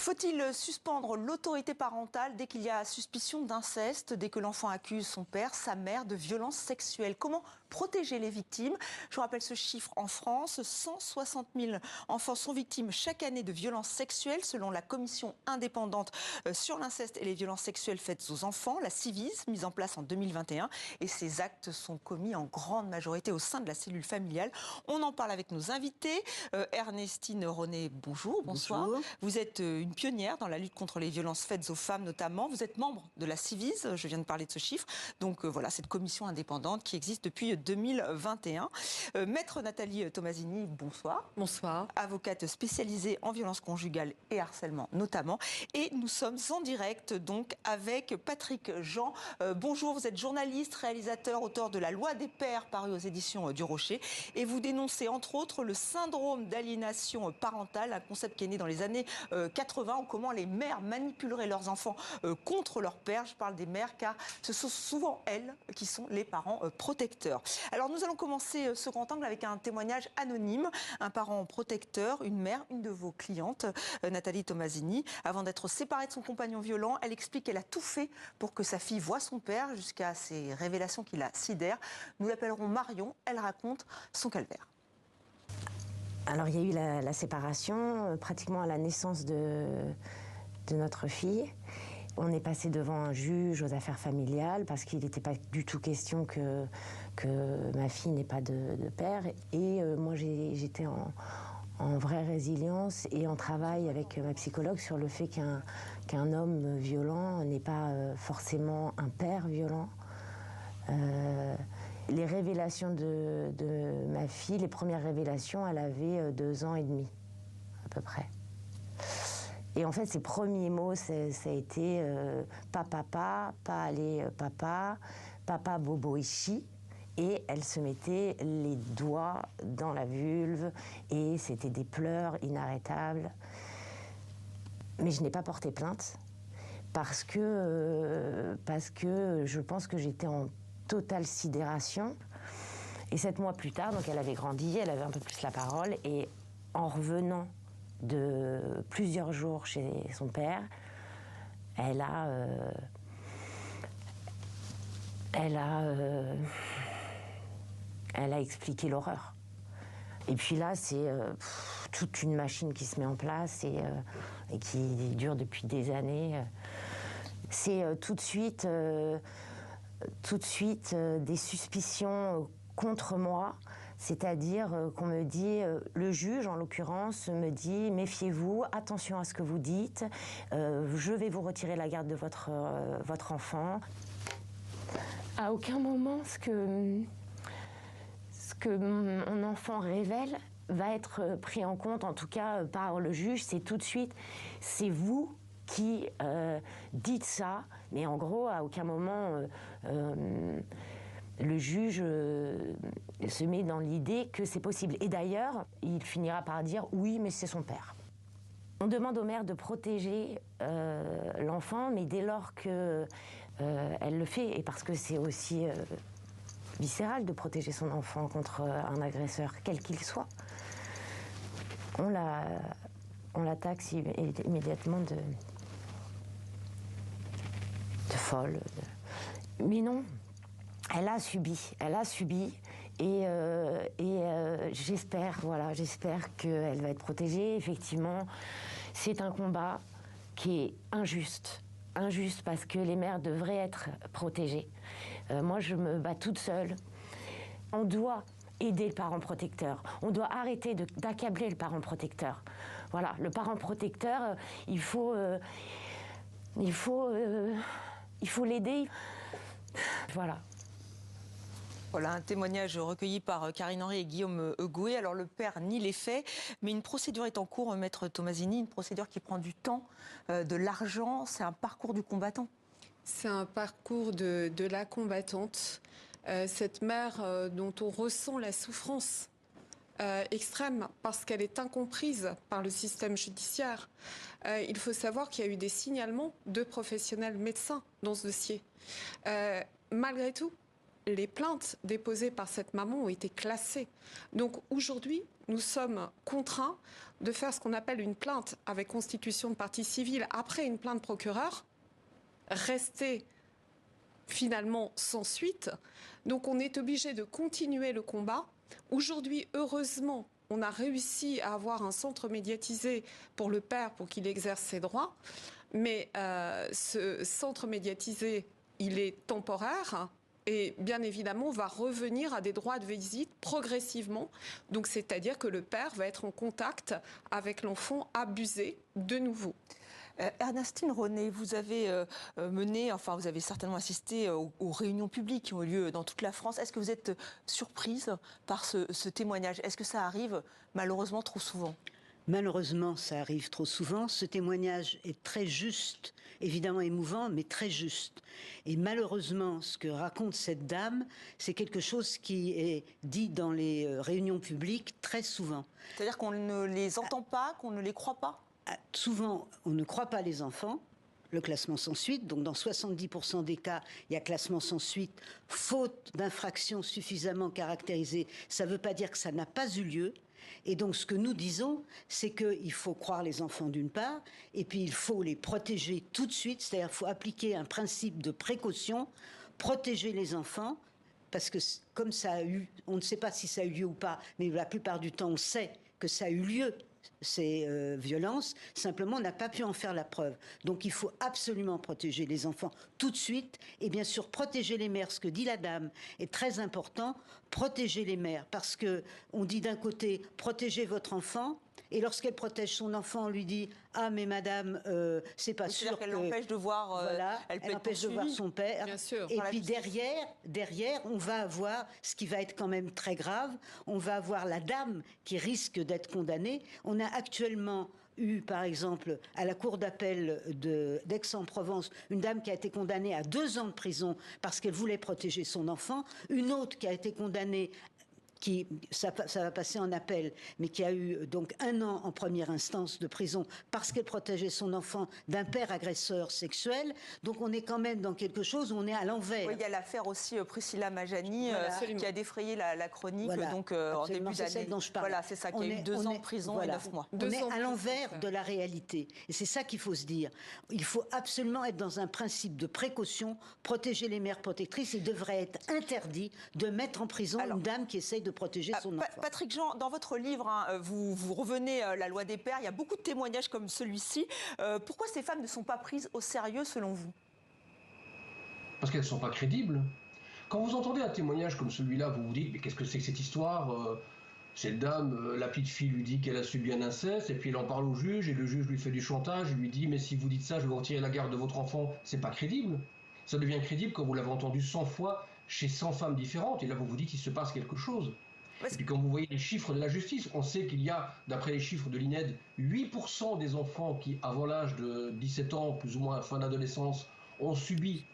Faut-il suspendre l'autorité parentale dès qu'il y a suspicion d'inceste, dès que l'enfant accuse son père, sa mère de violences sexuelles? Comment protéger les victimes? Je vous rappelle ce chiffre en France, 160 000 enfants sont victimes chaque année de violences sexuelles selon la commission indépendante sur l'inceste et les violences sexuelles faites aux enfants, la Ciivise, mise en place en 2021. Et ces actes sont commis en grande majorité au sein de la cellule familiale. On en parle avec nos invités. Ernestine René, bonjour, bonsoir. Bonjour. Vous êtes une pionnière dans la lutte contre les violences faites aux femmes notamment. Vous êtes membre de la Ciivise, je viens de parler de ce chiffre. Donc voilà, cette commission indépendante qui existe depuis 2021. Maître Nathalie Tomasini, bonsoir. Bonsoir. Avocate spécialisée en violences conjugales et harcèlement notamment. Et nous sommes en direct donc avec Patrick Jean. Bonjour, vous êtes journaliste, réalisateur, auteur de La Loi des pères paru aux éditions du Rocher. Et vous dénoncez entre autres le syndrome d'aliénation parentale, un concept qui est né dans les années 80, ou comment les mères manipuleraient leurs enfants contre leur père. Je parle des mères car ce sont souvent elles qui sont les parents protecteurs. Alors nous allons commencer ce grand angle avec un témoignage anonyme. Un parent protecteur, une mère, une de vos clientes, Nathalie Tomasini. Avant d'être séparée de son compagnon violent, elle explique qu'elle a tout fait pour que sa fille voie son père jusqu'à ces révélations qui la sidèrent. Nous l'appellerons Marion. Elle raconte son calvaire. Alors il y a eu la séparation pratiquement à la naissance de notre fille. On est passé devant un juge aux affaires familiales parce qu'il n'était pas du tout question que ma fille n'ait pas de père. Et moi j'étais en vraie résilience et en travail avec ma psychologue sur le fait qu'un homme violent n'est pas forcément un père violent. Les révélations de ma fille, les premières révélations, elle avait 2 ans et demi, à peu près. Et en fait, ses premiers mots, ça a été papa, pas aller papa, papa bobo ishi. Et elle se mettait les doigts dans la vulve et c'était des pleurs inarrêtables. Mais je n'ai pas porté plainte parce que je pense que j'étais en totale sidération. Et 7 mois plus tard, donc elle avait grandi, elle avait un peu plus la parole. Et en revenant de plusieurs jours chez son père, elle a expliqué l'horreur. Et puis là, c'est toute une machine qui se met en place et qui dure depuis des années. C'est tout de suite des suspicions contre moi, c'est-à-dire qu'on me dit, le juge en l'occurrence me dit méfiez-vous, attention à ce que vous dites, je vais vous retirer la garde de votre enfant. À aucun moment ce que mon enfant révèle va être pris en compte, en tout cas par le juge. C'est tout de suite, c'est vous qui dites ça, mais en gros, à aucun moment le juge se met dans l'idée que c'est possible. Et d'ailleurs, il finira par dire oui, mais c'est son père. On demande aux mères de protéger l'enfant, mais dès lors qu'elle le fait, et parce que c'est aussi viscéral de protéger son enfant contre un agresseur, quel qu'il soit, on la taxe immédiatement de folle. Mais non, elle a subi, et j'espère qu'elle va être protégée. Effectivement, c'est un combat qui est injuste parce que les mères devraient être protégées. Moi, je me bats toute seule. On doit aider le parent protecteur. On doit arrêter d'accabler le parent protecteur. Voilà, le parent protecteur, il faut l'aider. Voilà. Voilà un témoignage recueilli par Karine Henry et Guillaume Heuguet. Alors le père nie les faits, mais une procédure est en cours, maître Tomasini, une procédure qui prend du temps, de l'argent. C'est un parcours du combattant. C'est un parcours de la combattante. Cette mère dont on ressent la souffrance extrême parce qu'elle est incomprise par le système judiciaire. Il faut savoir qu'il y a eu des signalements de professionnels médecins dans ce dossier. Malgré tout, les plaintes déposées par cette maman ont été classées. Donc aujourd'hui, nous sommes contraints de faire ce qu'on appelle une plainte avec constitution de partie civile après une plainte procureur, rester finalement sans suite. Donc on est obligé de continuer le combat. Aujourd'hui, heureusement, on a réussi à avoir un centre médiatisé pour le père pour qu'il exerce ses droits. Mais ce centre médiatisé, il est temporaire et bien évidemment va revenir à des droits de visite progressivement. Donc c'est-à-dire que le père va être en contact avec l'enfant abusé de nouveau. Ernestine Ronay, vous avez vous avez certainement assisté aux réunions publiques qui ont eu lieu dans toute la France. Est-ce que vous êtes surprise par ce témoignage? Est-ce que ça arrive malheureusement trop souvent? Malheureusement, ça arrive trop souvent. Ce témoignage est très juste, évidemment émouvant, mais très juste. Et malheureusement, ce que raconte cette dame, c'est quelque chose qui est dit dans les réunions publiques très souvent. C'est-à-dire qu'on ne les entend pas, qu'on ne les croit pas? Souvent, on ne croit pas les enfants. Le classement sans suite, donc dans 70% des cas, il y a classement sans suite, faute d'infraction suffisamment caractérisée. Ça ne veut pas dire que ça n'a pas eu lieu. Et donc ce que nous disons, c'est qu'il faut croire les enfants d'une part, et puis il faut les protéger tout de suite, c'est-à-dire qu'il faut appliquer un principe de précaution, protéger les enfants, parce que comme ça a eu, on ne sait pas si ça a eu lieu ou pas, mais la plupart du temps on sait que ça a eu lieu, ces violences, simplement on n'a pas pu en faire la preuve. Donc il faut absolument protéger les enfants tout de suite, et bien sûr protéger les mères, ce que dit la dame est très important, protéger les mères, parce que on dit d'un côté protégez votre enfant, et lorsqu'elle protège son enfant, on lui dit ah mais madame, c'est pas sûr qu'elle l'empêche de voir, voilà, elle empêche de voir son père. Bien sûr. Et puis derrière, on va avoir ce qui va être quand même très grave. On va avoir la dame qui risque d'être condamnée. On a actuellement eu, par exemple, à la cour d'appel d'Aix-en-Provence, une dame qui a été condamnée à 2 ans de prison parce qu'elle voulait protéger son enfant. Une autre qui a été condamnée ça va passer en appel, mais qui a eu donc 1 an en première instance de prison parce qu'elle protégeait son enfant d'un père agresseur sexuel. Donc on est quand même dans quelque chose où on est à l'envers. Oui, il y a l'affaire aussi Priscilla Majani qui a défrayé la chronique en début d'année. Voilà, c'est ça, qui a eu 2 ans de prison et 9 mois. On est à l'envers de la réalité. Et c'est ça qu'il faut se dire. Il faut absolument être dans un principe de précaution, protéger les mères protectrices. Il devrait être interdit de mettre en prison une dame qui essaye de protéger son enfant. Patrick Jean, dans votre livre, vous revenez la loi des pères. Il y a beaucoup de témoignages comme celui-ci. Pourquoi ces femmes ne sont pas prises au sérieux selon vous? Parce qu'elles ne sont pas crédibles. Quand vous entendez un témoignage comme celui-là, vous vous dites mais qu'est-ce que c'est que cette histoire? Cette dame, la petite fille lui dit qu'elle a subi un inceste, et puis elle en parle au juge, et le juge lui fait du chantage, il lui dit mais si vous dites ça, je vais vous retirer la garde de votre enfant. C'est pas crédible. Ça devient crédible quand vous l'avez entendu 100 fois chez 100 femmes différentes, et là vous vous dites qu'il se passe quelque chose. Et puis quand vous voyez les chiffres de la justice, on sait qu'il y a, d'après les chiffres de l'INED, 8% des enfants qui, avant l'âge de 17 ans, plus ou moins fin d'adolescence, ont subi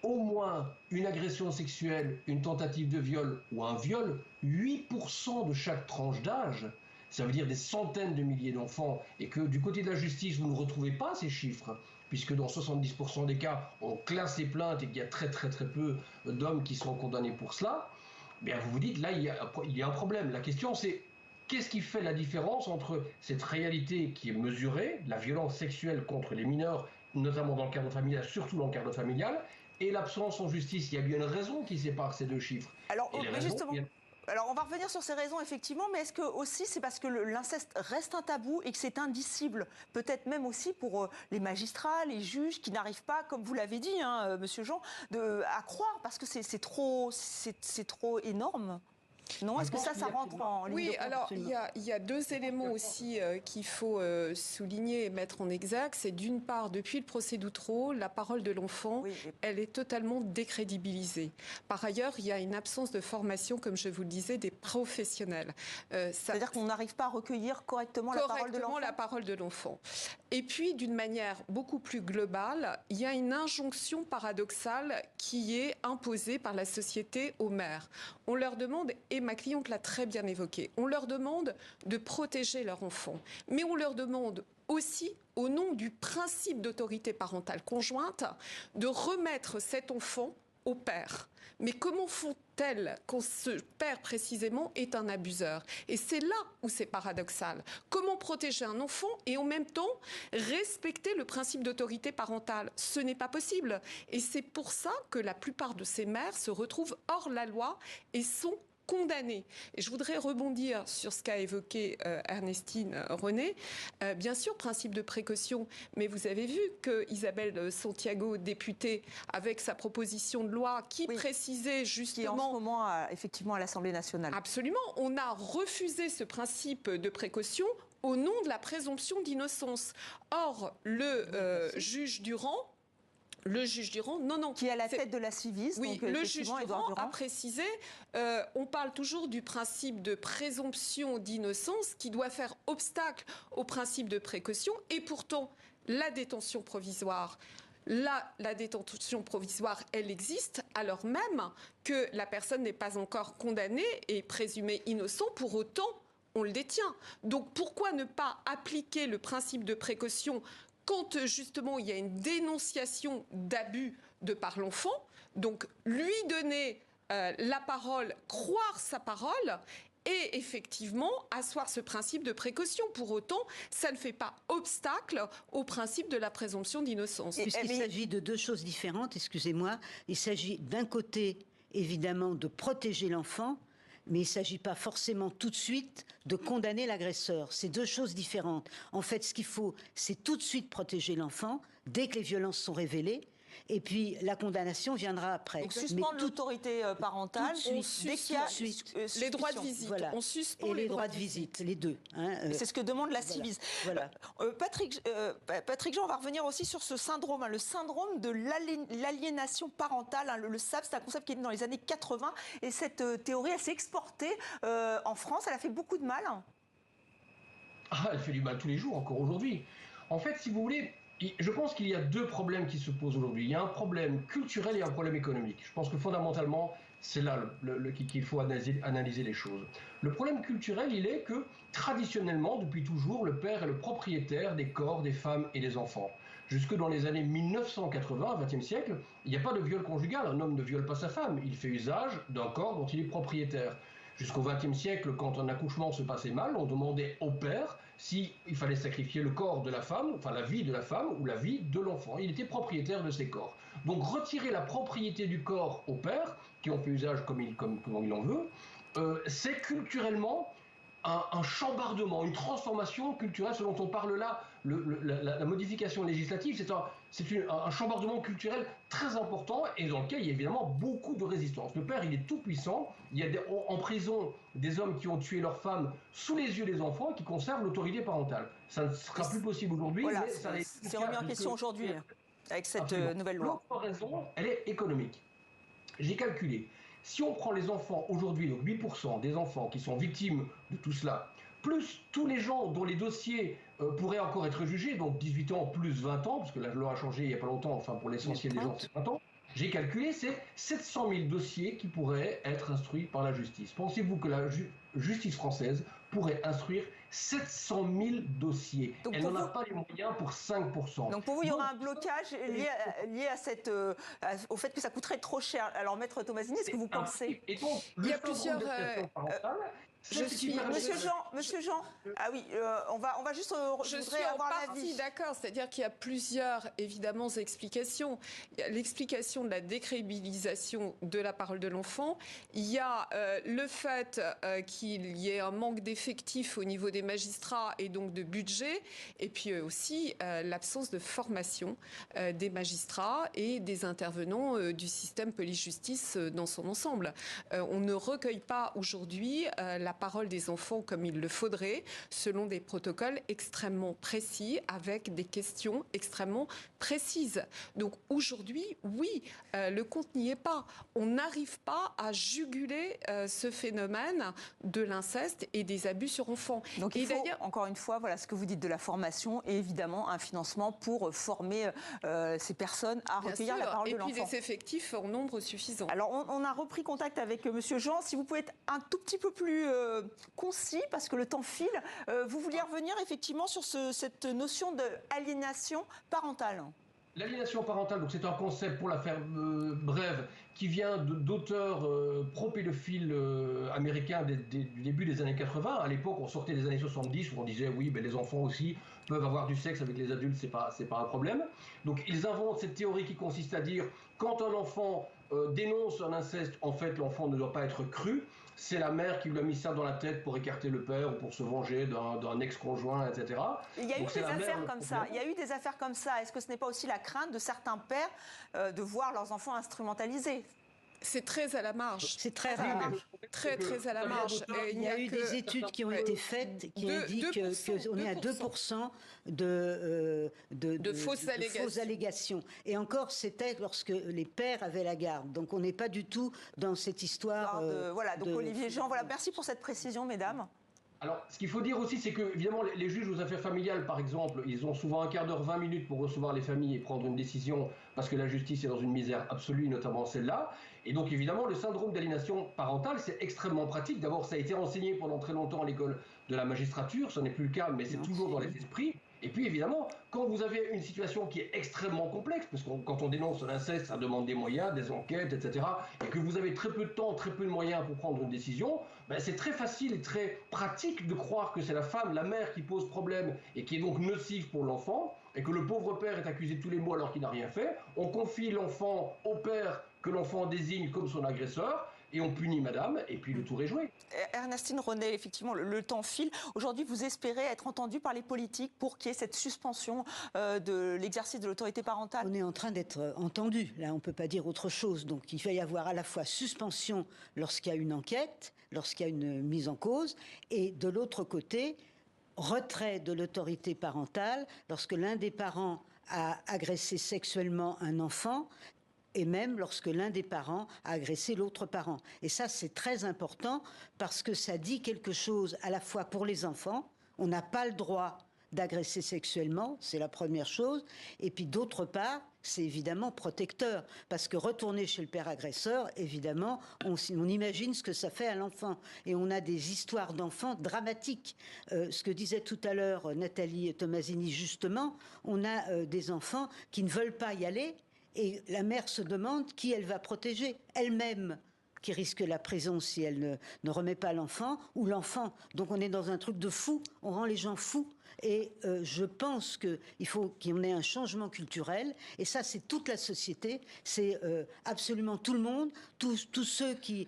au moins une agression sexuelle, une tentative de viol ou un viol. 8% de chaque tranche d'âge, ça veut dire des centaines de milliers d'enfants, et que du côté de la justice, vous ne retrouvez pas ces chiffres, puisque dans 70% des cas, on classe les plaintes et qu'il y a très peu d'hommes qui sont condamnés pour cela. Bien, vous vous dites, là, il y a un problème. La question, c'est qu'est-ce qui fait la différence entre cette réalité qui est mesurée, la violence sexuelle contre les mineurs, notamment dans le cadre familial, surtout dans le cadre familial, et l'absence en justice? Il y a bien une raison qui sépare ces 2 chiffres. Alors, on va revenir sur ces raisons, effectivement, mais est-ce que aussi c'est parce que l'inceste reste un tabou et que c'est indicible? Peut-être même aussi pour les magistrats, les juges qui n'arrivent pas, comme vous l'avez dit, Monsieur Jean, à croire, parce que c'est trop énorme. Non, est-ce que ça rentre en ligne de compte? Oui, alors il y a 2 éléments aussi qu'il faut souligner et mettre en exergue. C'est d'une part, depuis le procès d'Outreau, la parole de l'enfant, elle est totalement décrédibilisée. Par ailleurs, il y a une absence de formation, comme je vous le disais, des professionnels. C'est-à-dire qu'on n'arrive pas à recueillir correctement la parole de l'enfant. Et puis, d'une manière beaucoup plus globale, il y a une injonction paradoxale qui est imposée par la société aux mères. On leur demande, et ma cliente l'a très bien évoqué, on leur demande de protéger leur enfant. Mais on leur demande aussi, au nom du principe d'autorité parentale conjointe, de remettre cet enfant au père. Mais comment font-elles quand ce père, précisément, est un abuseur? Et c'est là où c'est paradoxal. Comment protéger un enfant et en même temps respecter le principe d'autorité parentale? Ce n'est pas possible. Et c'est pour ça que la plupart de ces mères se retrouvent hors la loi et sont condamnés. Et je voudrais rebondir sur ce qu'a évoqué Ernestine René. Bien sûr, principe de précaution, mais vous avez vu que Isabelle Santiago, députée, avec sa proposition de loi qui précisait justement... Qui en ce moment, effectivement, à l'Assemblée nationale. Absolument. On a refusé ce principe de précaution au nom de la présomption d'innocence. Or, le juge Durand, non. Qui est à la tête de la Civis. Oui, donc, le juge Durand a précisé, on parle toujours du principe de présomption d'innocence qui doit faire obstacle au principe de précaution. Et pourtant, la détention provisoire, la détention provisoire, elle existe alors même que la personne n'est pas encore condamnée et présumée innocent. Pour autant, on le détient. Donc pourquoi ne pas appliquer le principe de précaution quand justement il y a une dénonciation d'abus de par l'enfant, donc lui donner la parole, croire sa parole et effectivement asseoir ce principe de précaution. Pour autant, ça ne fait pas obstacle au principe de la présomption d'innocence. Puisqu'il s'agit de deux choses différentes, excusez-moi. Il s'agit d'un côté, évidemment, de protéger l'enfant, mais il ne s'agit pas forcément tout de suite de condamner l'agresseur. C'est deux choses différentes. En fait, ce qu'il faut, c'est tout de suite protéger l'enfant dès que les violences sont révélées. Et puis, la condamnation viendra après. Donc, suspendre l'autorité parentale dès qu'il y a les droits de visite. Voilà. On suspend et les droits de visite, les deux. Hein, c'est ce que demande la Civis. Voilà. Patrick Jean, on va revenir aussi sur ce syndrome, le syndrome de l'aliénation parentale. Le SAP, c'est un concept qui est né dans les années 80. Et cette théorie, elle s'est exportée en France. Elle a fait beaucoup de mal. Elle fait du mal tous les jours, encore aujourd'hui. En fait, si vous voulez... Je pense qu'il y a deux problèmes qui se posent aujourd'hui. Il y a un problème culturel et un problème économique. Je pense que fondamentalement, c'est là qu'il faut analyser les choses. Le problème culturel, il est que traditionnellement, depuis toujours, le père est le propriétaire des corps des femmes et des enfants. Jusque dans les années 1980, 20e siècle, il n'y a pas de viol conjugal. Un homme ne viole pas sa femme. Il fait usage d'un corps dont il est propriétaire. Jusqu'au XXe siècle, quand un accouchement se passait mal, on demandait au père s'il fallait sacrifier le corps de la femme, enfin la vie de la femme ou la vie de l'enfant. Il était propriétaire de ces corps. Donc retirer la propriété du corps au père, qui en fait usage comme il en veut, c'est culturellement un chambardement, une transformation culturelle, ce dont on parle là, la modification législative, c'est un chambardement culturel très important et dans lequel il y a évidemment beaucoup de résistance. Le père, il est tout puissant, il y a en prison des hommes qui ont tué leurs femmes sous les yeux des enfants et qui conservent l'autorité parentale. Ça ne sera plus possible aujourd'hui. Voilà, c'est remis en question aujourd'hui avec cette nouvelle loi. L'autre raison, elle est économique. J'ai calculé. Si on prend les enfants aujourd'hui, donc 8% des enfants qui sont victimes de tout cela, plus tous les gens dont les dossiers pourraient encore être jugés, donc 18 ans plus 20 ans, parce que la loi a changé il n'y a pas longtemps, enfin pour l'essentiel des gens c'est 20 ans, j'ai calculé, c'est 700 000 dossiers qui pourraient être instruits par la justice. Pensez-vous que la justice française pourrait instruire 700 000 dossiers? Donc elle n'en a pas les moyens pour 5%. Donc pour vous, il y aura un blocage lié à au fait que ça coûterait trop cher. Alors Maître Tomasini, est-ce que vous pensez... Et donc, il y a plusieurs... Monsieur Jean, ah oui, on va juste... Je suis en partie d'accord, c'est-à-dire qu'il y a plusieurs, évidemment, explications. Il y a l'explication de la décrédibilisation de la parole de l'enfant. Il y a le fait qu'il y ait un manque d'effectifs au niveau des magistrats et donc de budget. Et puis aussi l'absence de formation des magistrats et des intervenants du système police-justice dans son ensemble. On ne recueille pas aujourd'hui la parole des enfants comme il le faudrait, selon des protocoles extrêmement précis, avec des questions extrêmement précises. Donc aujourd'hui, oui, le compte n'y est pas. On n'arrive pas à juguler ce phénomène de l'inceste et des abus sur enfants. Donc il faut, encore une fois, voilà ce que vous dites de la formation et évidemment un financement pour former ces personnes à recueillir la parole de l'enfant. Et puis des effectifs en nombre suffisant. Alors on a repris contact avec Monsieur Jean. Si vous pouvez être un tout petit peu plus concis, parce que le temps file, vous vouliez revenir effectivement sur cette notion d'aliénation parentale. L'aliénation parentale, donc c'est un concept, pour la faire brève, qui vient d'auteurs pro-pédophiles américains du début des années 80. À l'époque, on sortait des années 70 où on disait oui, ben, les enfants aussi peuvent avoir du sexe avec les adultes, c'est pas un problème. Donc ils inventent cette théorie qui consiste à dire quand un enfant dénonce un inceste, en fait l'enfant ne doit pas être cru. C'est la mère qui lui a mis ça dans la tête pour écarter le père ou pour se venger d'un ex-conjoint, etc. Il y a eu des affaires comme ça. Il y a eu des affaires comme ça. Est-ce que ce n'est pas aussi la crainte de certains pères de voir leurs enfants instrumentalisés? C'est très à la marge. C'est très rare. Très à la marge. Il y a eu des études qui ont été faites qui indiquent qu'on est à 2% de fausses allégations. Et encore, c'était lorsque les pères avaient la garde. Donc on n'est pas du tout dans cette histoire. Voilà, donc Olivier Jean, voilà, merci pour cette précision, mesdames. Alors, ce qu'il faut dire aussi, c'est que, évidemment, les juges aux affaires familiales, par exemple, ils ont souvent un quart d'heure, 20 minutes pour recevoir les familles et prendre une décision, parce que la justice est dans une misère absolue, notamment celle-là. Et donc, évidemment, le syndrome d'aliénation parentale, c'est extrêmement pratique. D'abord, ça a été enseigné pendant très longtemps à l'école de la magistrature, ce n'est plus le cas, mais c'est toujours dans les esprits. Et puis, évidemment, quand vous avez une situation qui est extrêmement complexe, parce que quand on dénonce l'inceste, ça demande des moyens, des enquêtes, etc., et que vous avez très peu de temps, très peu de moyens pour prendre une décision, ben c'est très facile et très pratique de croire que c'est la femme, la mère qui pose problème et qui est donc nocive pour l'enfant, et que le pauvre père est accusé de tous les maux alors qu'il n'a rien fait. On confie l'enfant au père que l'enfant désigne comme son agresseur, et on punit madame, et puis le tour est joué. Ernestine Ronnet, effectivement, le temps file. Aujourd'hui, vous espérez être entendu par les politiques pour qu'il y ait cette suspension de l'exercice de l'autorité parentale? On est en train d'être entendu. Là, on ne peut pas dire autre chose. Donc, il va y avoir à la fois suspension lorsqu'il y a une enquête, lorsqu'il y a une mise en cause, et de l'autre côté, retrait de l'autorité parentale lorsque l'un des parents a agressé sexuellement un enfant, et même lorsque l'un des parents a agressé l'autre parent. Et ça, c'est très important parce que ça dit quelque chose à la fois pour les enfants. On n'a pas le droit d'agresser sexuellement, c'est la première chose. Et puis d'autre part, c'est évidemment protecteur. Parce que retourner chez le père agresseur, évidemment, on imagine ce que ça fait à l'enfant. Et on a des histoires d'enfants dramatiques. Ce que disait tout à l'heure Nathalie Tomasini, justement, on a des enfants qui ne veulent pas y aller. Et la mère se demande qui elle va protéger, elle-même, qui risque la prison si elle ne remet pas l'enfant, ou l'enfant. Donc on est dans un truc de fou, on rend les gens fous. Et je pense qu'il faut qu'il y en ait un changement culturel. Et ça, c'est toute la société, c'est absolument tout le monde, tous ceux qui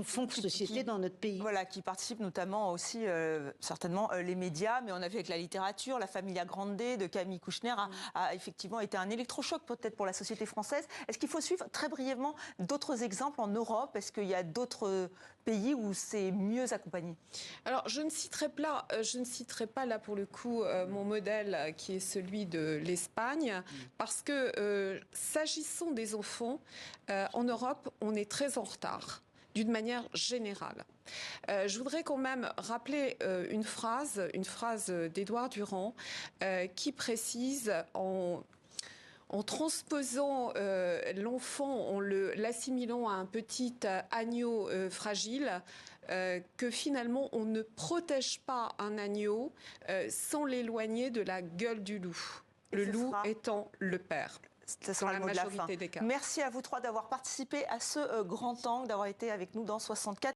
font société dans notre pays. Voilà, qui participent notamment aussi, certainement, les médias. Mais on a vu avec la littérature, la Familia Grande de Camille Kouchner a effectivement été un électrochoc peut-être pour la société française. Est-ce qu'il faut suivre très brièvement d'autres exemples en Europe? Est-ce qu'il y a d'autres pays où c'est mieux accompagné? Alors, je ne citerai pas là pour le coup mon modèle qui est celui de l'Espagne, parce que s'agissant des enfants, en Europe, on est très en retard, d'une manière générale. Je voudrais quand même rappeler une phrase d'Édouard Durand qui précise en transposant l'enfant, en l'assimilant à un petit agneau fragile, que finalement on ne protège pas un agneau sans l'éloigner de la gueule du loup. Le loup étant le père. Ce sera le mot de la fin. Merci à vous trois d'avoir participé à ce grand angle, d'avoir été avec nous dans 64.